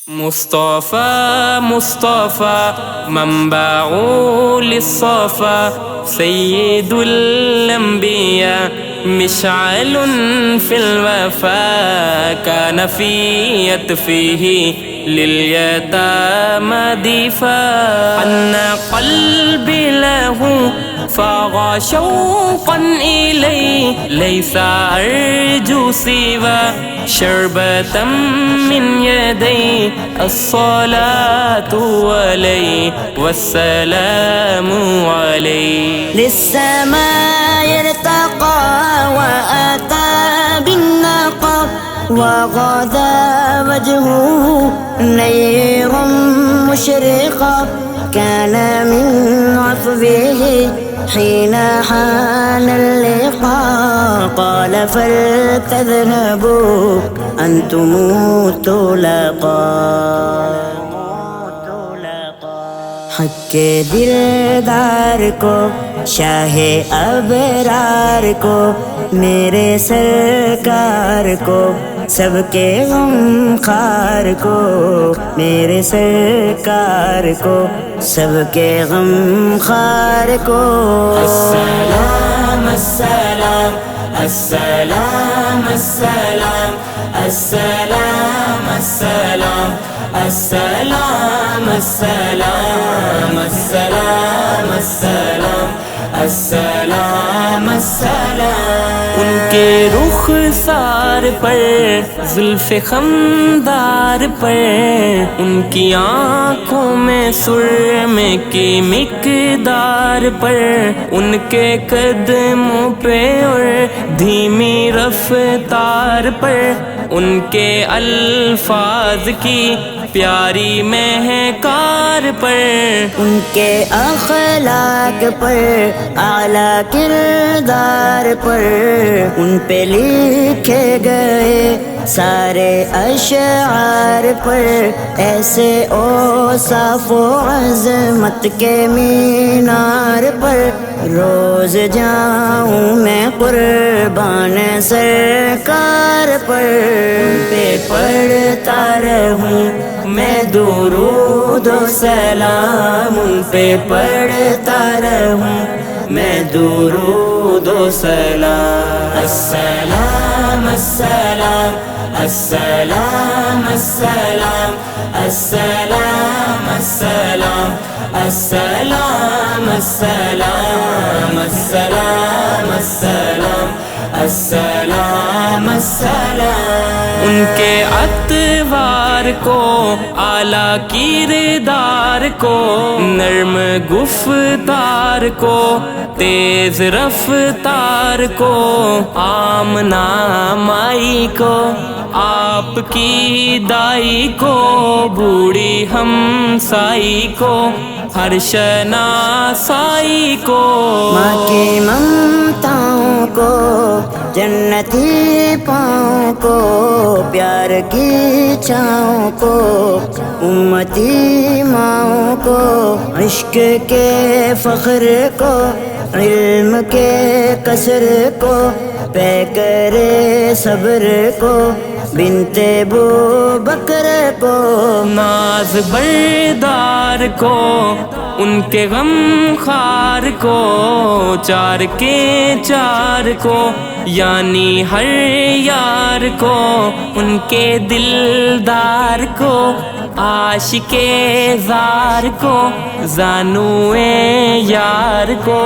مصطفى مصطفى منبع للصفا سيد الأنبياء مشعل في الوفا كان في يطفيه لليتامى دفاع أن قلبي له فاغ شوقا إليه ليس أرجو سوى شربة من يدي الصلاة عليه والسلام عليه للسماء ارتقى وأتى بالنقى وغدا وجهه نير مشرقا كان من عفوه حين حان اللقاء قال فلتذهبوا أنتم طلقاء حق دلدار کو شاہ ابرار کو میرے سرکار کو سب کے غم خار کو میرے سرکار کو سب کے غم خار کو السلام السلام السلام السلام السلام السلام السلام السلام السلام السلام السلام السلام ان کے رخسار پر زلف خمدار پر ان کی آنکھوں میں سرمے کی مقدار پر ان کے قدموں پہ اور دھیمی رفتار پر ان کے الفاظ کی پیاری مہکار پر ان کے اخلاق پر اعلیٰ کردار پر ان پہ لکھے گئے سارے اشعار پر ایسے اوصاف و عظمت کے مینار پر روز جاؤں میں قربان سرکار پر ان پہ پڑھتا رہوں میں درود و سلام ان پہ پڑھتا رہوں میں درود و سلام السلام السلام السلام السلام السلام السلام السلام السلام السلام السلام السلام السلام ان کے اطوار کو اعلیٰ کردار کو نرم گفتار کو تیز رفتار کو آمنہ مائی کو آپ کی دائی کو بوڑھی ہمسائی کو ہر شناسائی کو ماں کی ممتاؤں کو جنتی پاؤں کو پیار کی چھاؤں کو امتی ماؤں کو عشق کے فخر کو علم کے قصر کو پیکر صبر کو بنت ابو بکر کو ناز بردار کو ان کے غم خار کو چار کے چار کو یعنی ہر یار کو ان کے دلدار کو عاشق زار کو زانوئے یار کو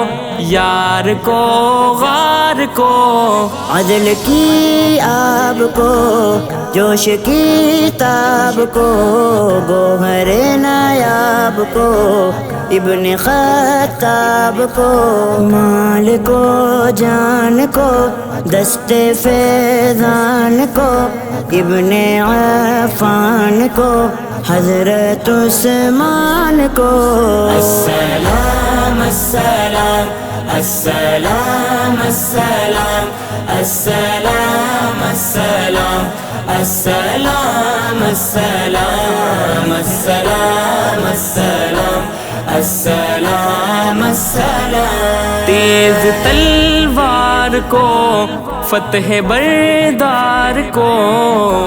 غار کو عدل کی آب کو جوش کی تاب کو گوہر نایاب کو ابن خطاب کو مال کو جان کو دست فیضان کو ابن عفان کو حضرت عثمان کو السلام السلام السلام السلام السلام السلام السلام السلام السلام السلام السلام السلام تیز تلوار کو فتح بردار کو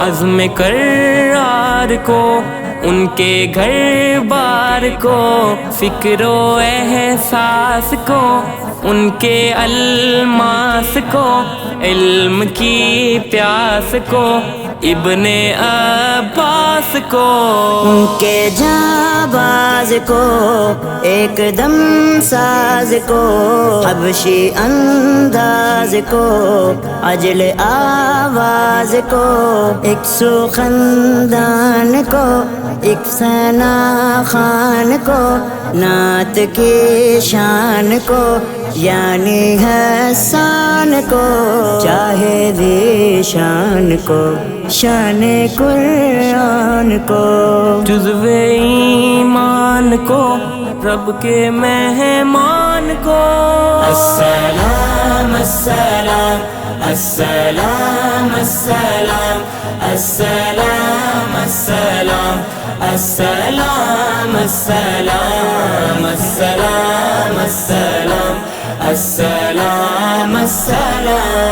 عزم کرار کو ان کے گھر بار کو، فکر و احساس کو، ان کے الماس کو، علم کی پیاس کو، ابن عباس کو، ان کے جانباز کو، ایک دم ساز کو، حبشی انداز کو، عجل آواز کو، ایک سخندان کو، ایک ثنا خان کو، نعت کی شان کو، یعنی حسان کو، چاہے دی شان کو، شان قرآن کو، جزو ایمان کو، رب کے مہمان کو، السلام السلام السلام السلام السلام السلام السلام السلام السلام السلام السلام السلام